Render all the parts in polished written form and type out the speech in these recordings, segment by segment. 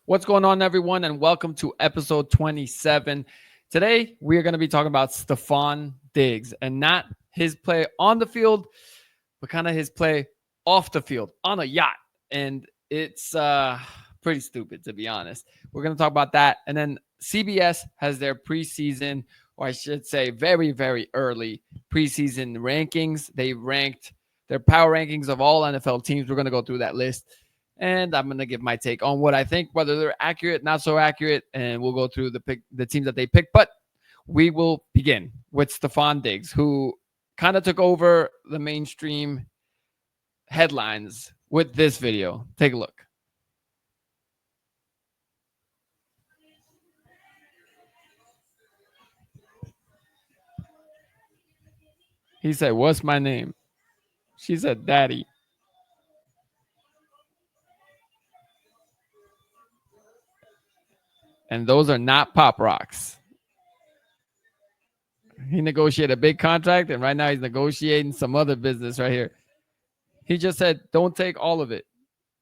What's going on, everyone, and welcome to episode 27. Today, we are going to be talking about Stefon Diggs and not his play on the field, but kind of his play off the field on a yacht. And it's pretty stupid, to be honest. We're going to talk about that. And then CBS has their preseason, or I should say very, very early preseason rankings. They ranked their power rankings of all NFL teams. We're going to go through that list. And I'm going to give my take on what I think, whether they're accurate, not so accurate, and we'll go through the teams that they picked. But we will begin with Stefon Diggs, who kind of took over the mainstream headlines with this video. Take a look. He said, "What's my name?" She said, "Daddy." And those are not Pop Rocks. He negotiated a big contract, and right now he's negotiating some other business right here. He just said, "Don't take all of it."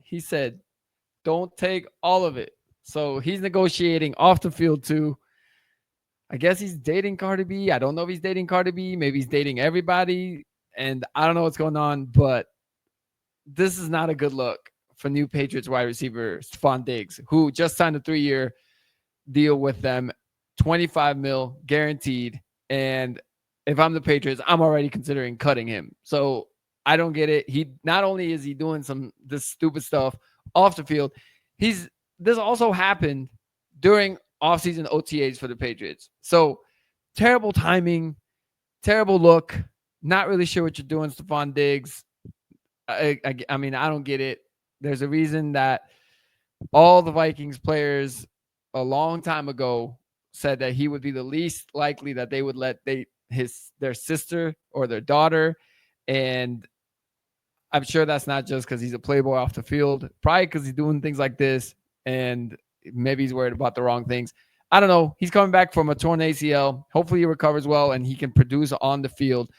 He said, "Don't take all of it." So he's negotiating off the field too. I guess he's dating Cardi B. I don't know if he's dating Cardi B. Maybe he's dating everybody. And I don't know what's going on, but this is not a good look for new Patriots wide receiver Stefon Diggs, who just signed a 3-year deal with them, 25 mil guaranteed. And if I'm the Patriots, I'm already considering cutting him. So I don't get it. He not only is he doing this stupid stuff off the field, this also happened during offseason OTAs for the Patriots. So terrible timing, terrible look. Not really sure what you're doing, Stefon Diggs. I mean, I don't get it. There's a reason that all the Vikings players a long time ago said that he would be the least likely that they would let their sister or their daughter. And I'm sure that's not just because he's a playboy off the field, probably because he's doing things like this and maybe he's worried about the wrong things. I don't know. He's coming back from a torn ACL. Hopefully he recovers well and he can produce on the field.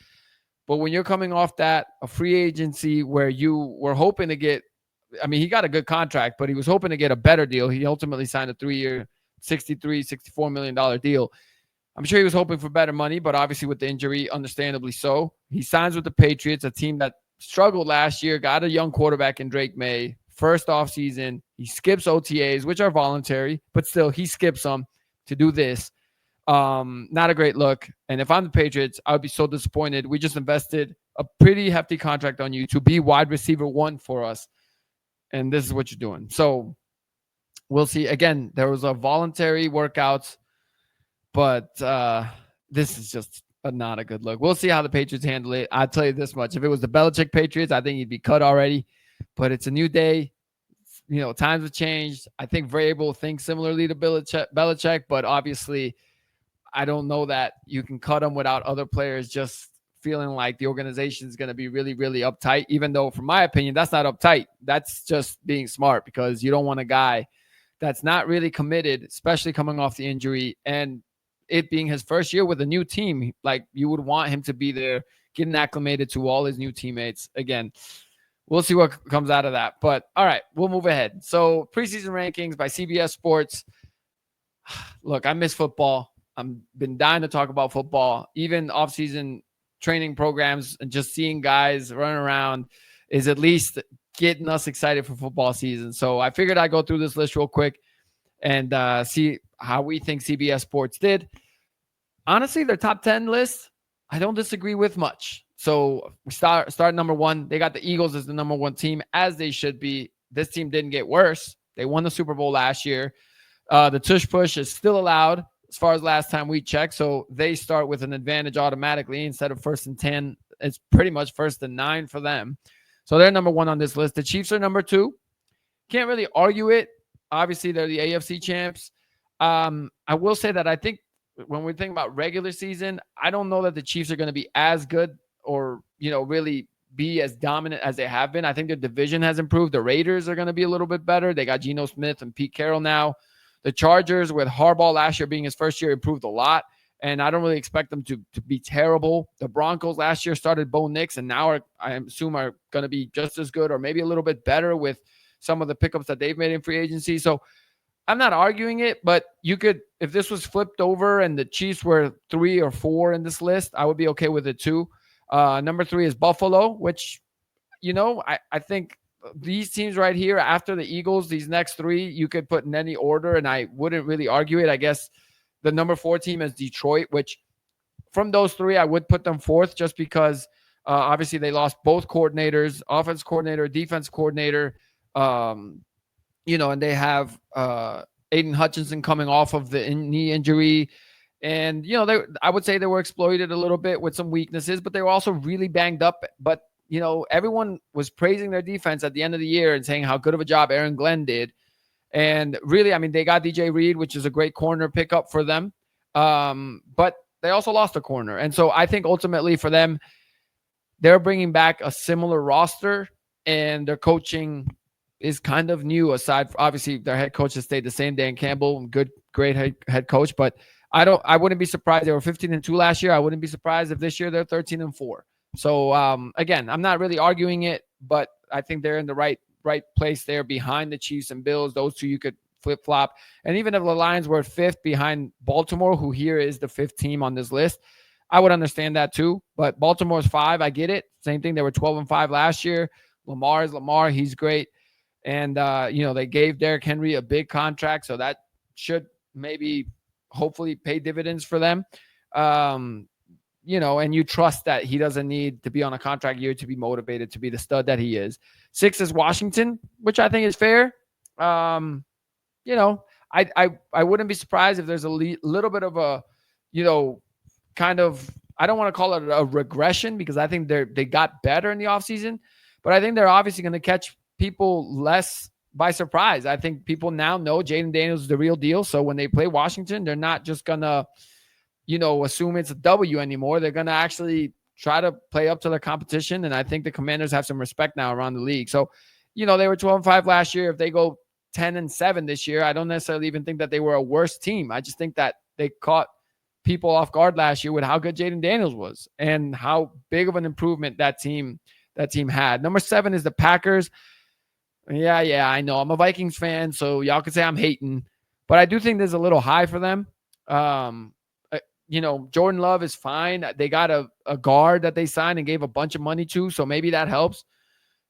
But when you're coming off a free agency where you were hoping to get, I mean, he got a good contract, but he was hoping to get a better deal. He ultimately signed a 3-year, $64 million deal. I'm sure he was hoping for better money, but obviously with the injury, understandably so. He signs with the Patriots, a team that struggled last year, got a young quarterback in Drake May, first offseason. He skips OTAs, which are voluntary, but still he skips them to do this. Not a great look. And if I'm the Patriots, I would be so disappointed. We just invested a pretty hefty contract on you to be wide receiver 1 for us. And this is what you're doing. So we'll see. Again, there was a voluntary workouts, but this is just not a good look. We'll see how the Patriots handle it. I'll tell you this much. If it was the Belichick Patriots, I think he'd be cut already. But it's a new day. You know, times have changed. I think Vrabel thinks similarly to Belichick, but obviously I don't know that you can cut him without other players just feeling like the organization is going to be really, really uptight, even though, from my opinion, that's not uptight. That's just being smart because you don't want a guy that's not really committed, especially coming off the injury and it being his first year with a new team. Like, you would want him to be there, getting acclimated to all his new teammates. Again, we'll see what comes out of that. But all right, we'll move ahead. So preseason rankings by CBS Sports. Look, I miss football. I've been dying to talk about football. Even offseason training programs and just seeing guys run around is at least getting us excited for football season. So I figured I'd go through this list real quick and see how we think CBS Sports did. Honestly, their top 10 list, I don't disagree with much. So we start number 1. They got the Eagles as the number 1 team, as they should be. This team didn't get worse. They won the Super Bowl last year. The tush push is still allowed as far as last time we checked. So they start with an advantage automatically. Instead of 1st and 10, it's pretty much 1st and 9 for them. So they're number 1 on this list. The Chiefs are number 2. Can't really argue it. Obviously, they're the AFC champs. I will say that I think when we think about regular season, I don't know that the Chiefs are going to be as good or, really be as dominant as they have been. I think their division has improved. The Raiders are going to be a little bit better. They got Geno Smith and Pete Carroll now. The Chargers, with Harbaugh last year being his first year, improved a lot. And I don't really expect them to be terrible. The Broncos last year started Bo Nix, and now I assume are going to be just as good or maybe a little bit better with some of the pickups that they've made in free agency. So I'm not arguing it, but you could, if this was flipped over and the Chiefs were 3 or 4 in this list, I would be okay with it too. Number 3 is Buffalo, which, I think these teams right here after the Eagles, these next 3, you could put in any order, and I wouldn't really argue it. I guess the number 4 team is Detroit, which from those 3, I would put them fourth just because obviously they lost both coordinators, offense coordinator, defense coordinator. Um, and they have Aiden Hutchinson coming off of the knee injury. And, I would say they were exploited a little bit with some weaknesses, but they were also really banged up. But, everyone was praising their defense at the end of the year and saying how good of a job Aaron Glenn did. And really, I mean, they got DJ Reed, which is a great corner pickup for them. But they also lost a corner. And so I think ultimately for them, they're bringing back a similar roster, and their coaching is kind of new, aside from obviously their head coach has stayed the same. Dan Campbell, great head coach, but I wouldn't be surprised. They were 15-2 last year. I wouldn't be surprised if this year they're 13-4. So again, I'm not really arguing it, but I think they're in the right place there behind the Chiefs and Bills. Those two you could flip flop. And even if the Lions were 5th behind Baltimore, who here is the 5th team on this list, I would understand that too. But Baltimore's 5, I get it. Same thing. They were 12-5 last year. Lamar is Lamar. He's great. And, they gave Derrick Henry a big contract, so that should maybe hopefully pay dividends for them. And you trust that he doesn't need to be on a contract year to be motivated to be the stud that he is. 6 is Washington, which I think is fair. I wouldn't be surprised if there's a little bit of a, kind of, I don't want to call it a regression because I think they got better in the offseason, but I think they're obviously going to catch people less by surprise. I think people now know Jaden Daniels is the real deal. So when they play Washington, they're not just going to, assume it's a W anymore. They're going to actually try to play up to their competition. And I think the Commanders have some respect now around the league. So, they were 12-5 last year. If they go 10-7 this year, I don't necessarily even think that they were a worse team. I just think that they caught people off guard last year with how good Jaden Daniels was and how big of an improvement that team had. Number 7 is the Packers. Yeah, I know. I'm a Vikings fan, so y'all could say I'm hating, but I do think there's a little high for them. Jordan Love is fine. They got a guard that they signed and gave a bunch of money to, so maybe that helps.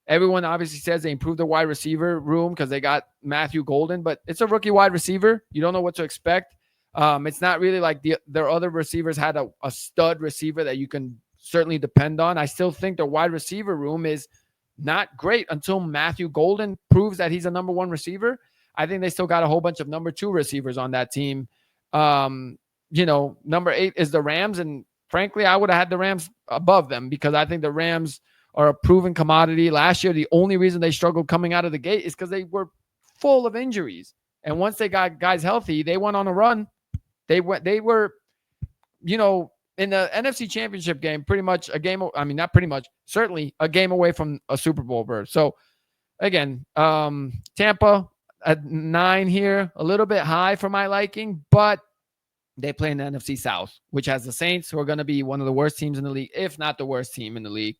Everyone obviously says they improved the wide receiver room because they got Matthew Golden, but it's a rookie wide receiver. You don't know what to expect. It's not really like their other receivers had a stud receiver that you can certainly depend on. I still think the wide receiver room is not great until Matthew Golden proves that he's a number 1 receiver. I think they still got a whole bunch of number 2 receivers on that team. Number 8 is the Rams. And frankly, I would have had the Rams above them because I think the Rams are a proven commodity. Last year, the only reason they struggled coming out of the gate is because they were full of injuries. And once they got guys healthy, they went on a run. They were, in the NFC Championship game, pretty much certainly a game away from a Super Bowl berth. So, again, Tampa at 9 here, a little bit high for my liking, but they play in the NFC South, which has the Saints, who are going to be one of the worst teams in the league, if not the worst team in the league.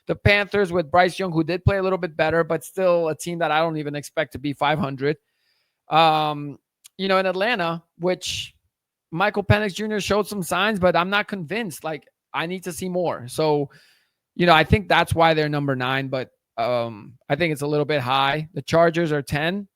The Panthers with Bryce Young, who did play a little bit better, but still a team that I don't even expect to be 500. In Atlanta, which Michael Penix Jr. showed some signs, but I'm not convinced. Like, I need to see more. So, I think that's why they're number 9, but I think it's a little bit high. The Chargers are 10.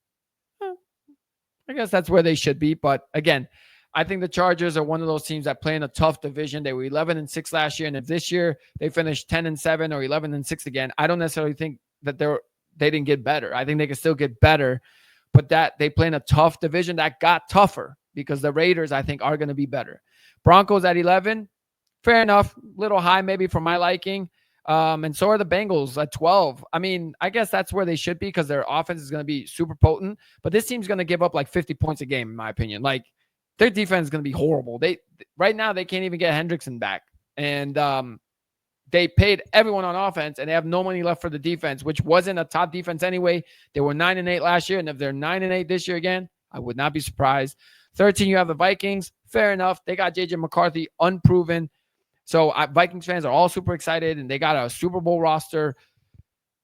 I guess that's where they should be. But again, I think the Chargers are one of those teams that play in a tough division. They were 11-6 last year. And if this year they finish 10-7 or 11-6 again, I don't necessarily think that they didn't get better. I think they can still get better, but that they play in a tough division that got tougher because the Raiders, I think, are going to be better. Broncos at 11. Fair enough. Little high maybe for my liking. And so are the Bengals at 12. I mean, I guess that's where they should be because their offense is going to be super potent. But this team's going to give up like 50 points a game, in my opinion. Like, their defense is going to be horrible. Right now, they can't even get Hendrickson back. And they paid everyone on offense, and they have no money left for the defense, which wasn't a top defense anyway. They were 9-8 last year, and if they're 9-8 this year again, I would not be surprised. 13, you have the Vikings. Fair enough. They got J.J. McCarthy, unproven. So Vikings fans are all super excited, and they got a Super Bowl roster.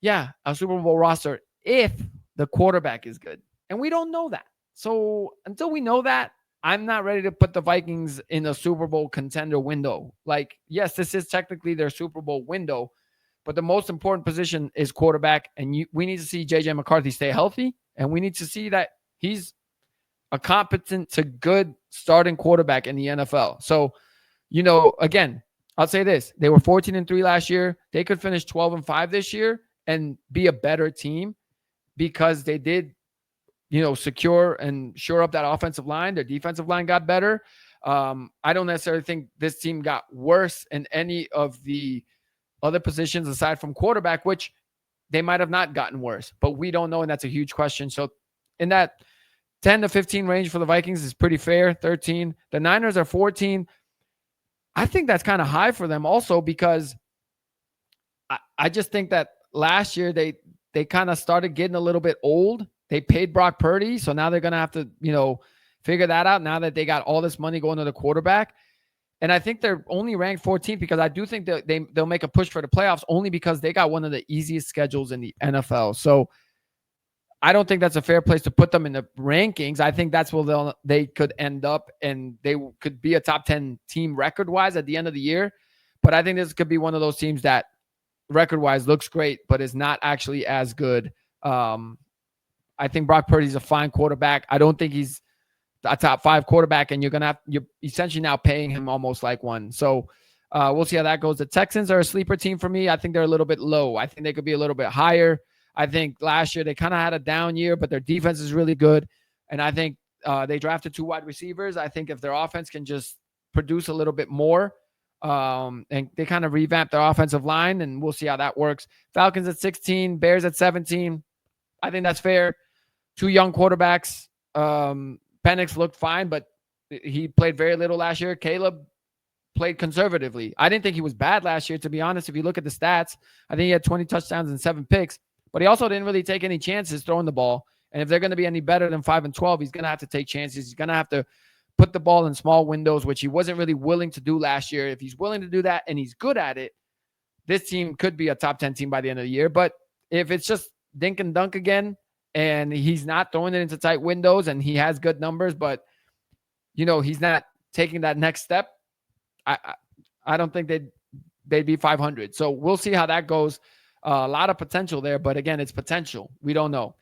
Yeah, a Super Bowl roster if the quarterback is good. And we don't know that. So until we know that, I'm not ready to put the Vikings in a Super Bowl contender window. Like, yes, this is technically their Super Bowl window, but the most important position is quarterback. And we need to see JJ McCarthy stay healthy. And we need to see that he's a competent to good starting quarterback in the NFL. So, again, I'll say this. They were 14-3 last year. They could finish 12-5 this year and be a better team because they did, secure and shore up that offensive line. Their defensive line got better. I don't necessarily think this team got worse in any of the other positions aside from quarterback, which they might have not gotten worse, but we don't know, and that's a huge question. So in that 10 to 15 range for the Vikings is pretty fair. 13. The Niners are 14. I think that's kind of high for them also because I just think that last year they kind of started getting a little bit old. They paid Brock Purdy, so now they're going to have to, figure that out now that they got all this money going to the quarterback. And I think they're only ranked 14th because I do think that they'll make a push for the playoffs only because they got one of the easiest schedules in the NFL. So I don't think that's a fair place to put them in the rankings. I think that's where they could end up, and they could be a top 10 team record-wise at the end of the year. But I think this could be one of those teams that record-wise looks great, but is not actually as good. I think Brock Purdy's a fine quarterback. I don't think he's a top 5 quarterback, and you're essentially now paying him almost like one. So we'll see how that goes. The Texans are a sleeper team for me. I think they're a little bit low. I think they could be a little bit higher. I think last year they kind of had a down year, but their defense is really good. And I think they drafted 2 wide receivers. I think if their offense can just produce a little bit more, and they kind of revamp their offensive line, and we'll see how that works. Falcons at 16, Bears at 17. I think that's fair. 2 young quarterbacks. Penix looked fine, but he played very little last year. Caleb played conservatively. I didn't think he was bad last year, to be honest. If you look at the stats, I think he had 20 touchdowns and 7 picks, but he also didn't really take any chances throwing the ball. And if they're going to be any better than 5-12, he's going to have to take chances. He's going to have to put the ball in small windows, which he wasn't really willing to do last year. If he's willing to do that and he's good at it, this team could be a top 10 team by the end of the year. But if it's just dink and dunk again, and he's not throwing it into tight windows, and he has good numbers, but he's not taking that next step, I don't think they'd be 500. So we'll see how that goes. A lot of potential there, but again, it's potential. We don't know.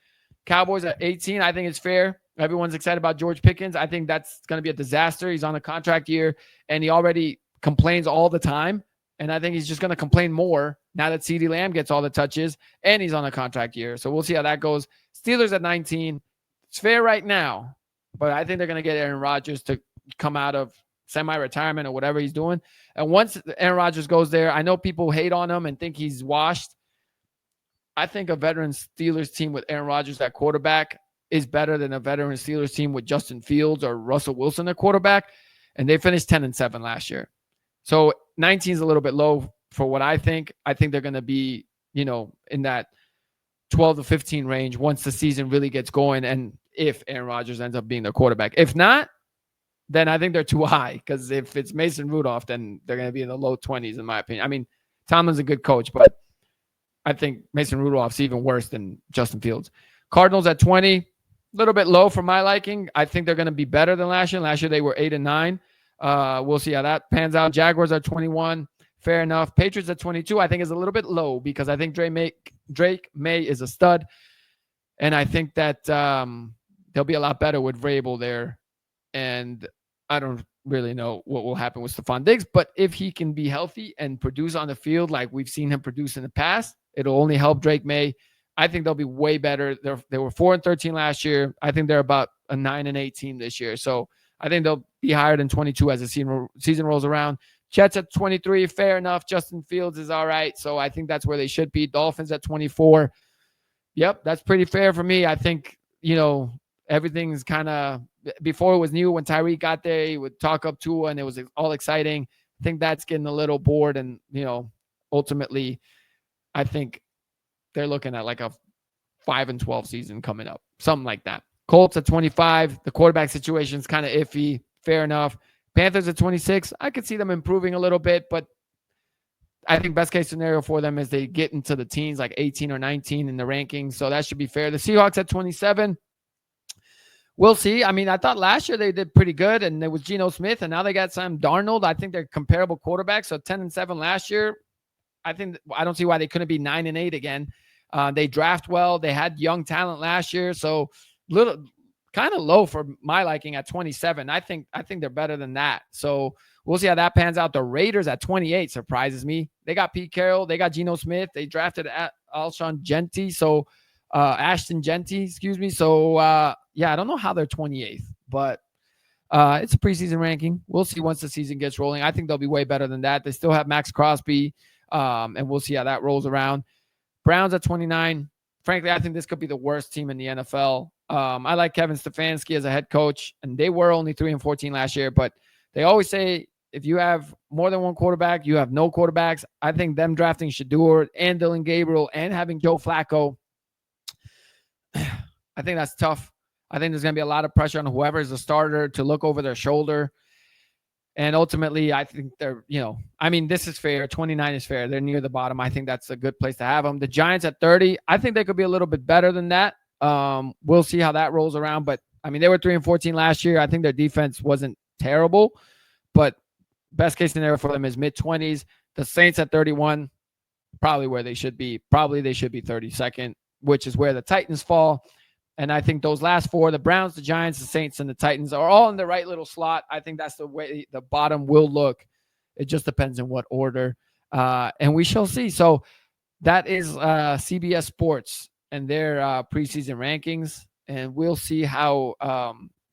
Cowboys at 18, I think it's fair. Everyone's excited about George Pickens. I think that's going to be a disaster. He's on a contract year, and he already complains all the time. And I think he's just going to complain more now that CeeDee Lamb gets all the touches and he's on a contract year. So we'll see how that goes. Steelers at 19. It's fair right now, but I think they're going to get Aaron Rodgers to come out of semi-retirement or whatever he's doing. And once Aaron Rodgers goes there, I know people hate on him and think he's washed. I think a veteran Steelers team with Aaron Rodgers at quarterback is better than a veteran Steelers team with Justin Fields or Russell Wilson at quarterback. And they finished 10-7 last year. So 19 is a little bit low for what I think. I think they're going to be, in that 12 to 15 range once the season really gets going, and if Aaron Rodgers ends up being their quarterback. If not, then I think they're too high, because if it's Mason Rudolph, then they're going to be in the low 20s, in my opinion. I mean, Tomlin's a good coach, but I think Mason Rudolph's even worse than Justin Fields. Cardinals at 20, a little bit low for my liking. I think they're going to be better than last year. Last year they were 8-9. We'll see how that pans out. Jaguars are 21. Fair enough. Patriots at 22, I think is a little bit low, because I think Drake May is a stud. And I think that they'll be a lot better with Vrabel there. And I don't really know what will happen with Stefon Diggs, but if he can be healthy and produce on the field like we've seen him produce in the past, it'll only help Drake May. I think they'll be way better. They were 4-13 last year. I think they're about a 9-8 team this year. So I think they'll be higher than 22 as the season rolls around. Jets at 23, fair enough. Justin Fields is all right. So I think that's where they should be. Dolphins at 24. Yep, that's pretty fair for me. I think, everything's kind of, before it was new, when Tyreek got there, he would talk up Tua and it was all exciting. I think that's getting a little bored. And, ultimately, I think they're looking at like a 5-12 season coming up, something like that. Colts at 25. The quarterback situation is kind of iffy. Fair enough. Panthers at 26. I could see them improving a little bit, but I think best case scenario for them is they get into the teens, like 18 or 19 in the rankings. So that should be fair. The Seahawks at 27. we'll see. I mean, I thought last year they did pretty good, and it was Geno Smith, and now they got Sam Darnold. I think they're comparable quarterbacks. So 10-7 last year. I don't see why they couldn't be 9-8 again. They draft well. They had young talent last year, so little kind of low for my liking at 27. I think they're better than that. So we'll see how that pans out. The Raiders at 28 surprises me. They got Pete Carroll. They got Geno Smith. They drafted Ashton Jeanty. So excuse me. So yeah, I don't know how they're 28th, but it's a preseason ranking. We'll see once the season gets rolling. I think they'll be way better than that. They still have Max Crosby, and we'll see how that rolls around. Browns at 29. Frankly, I think this could be the worst team in the NFL. I like Kevin Stefanski as a head coach, and they were only 3-14 last year, but they always say if you have more than one quarterback, you have no quarterbacks. I think them drafting Shedeur and Dylan Gabriel and having Joe Flacco, I think that's tough. I think there's going to be a lot of pressure on whoever is the starter to look over their shoulder. And ultimately, I think they're, I mean, this is fair. 29 is fair. They're near the bottom. I think that's a good place to have them. The Giants at 30, I think they could be a little bit better than that. We'll see how that rolls around. But, I mean, they were 3-14 last year. I think their defense wasn't terrible. But best case scenario for them is mid-20s. The Saints at 31, probably where they should be. Probably they should be 32nd, which is where the Titans fall. And I think those last four, the Browns, the Giants, the Saints, and the Titans are all in the right little slot. I think that's the way the bottom will look. It just depends on what order. And we shall see. So that is CBS Sports and their preseason rankings. And we'll see how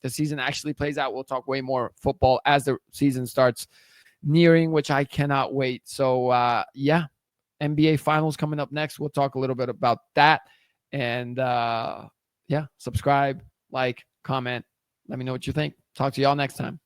the season actually plays out. We'll talk way more football as the season starts nearing, which I cannot wait. So, yeah, NBA Finals coming up next. We'll talk a little bit about that. And, yeah, subscribe, like, comment. Let me know what you think. Talk to y'all next time.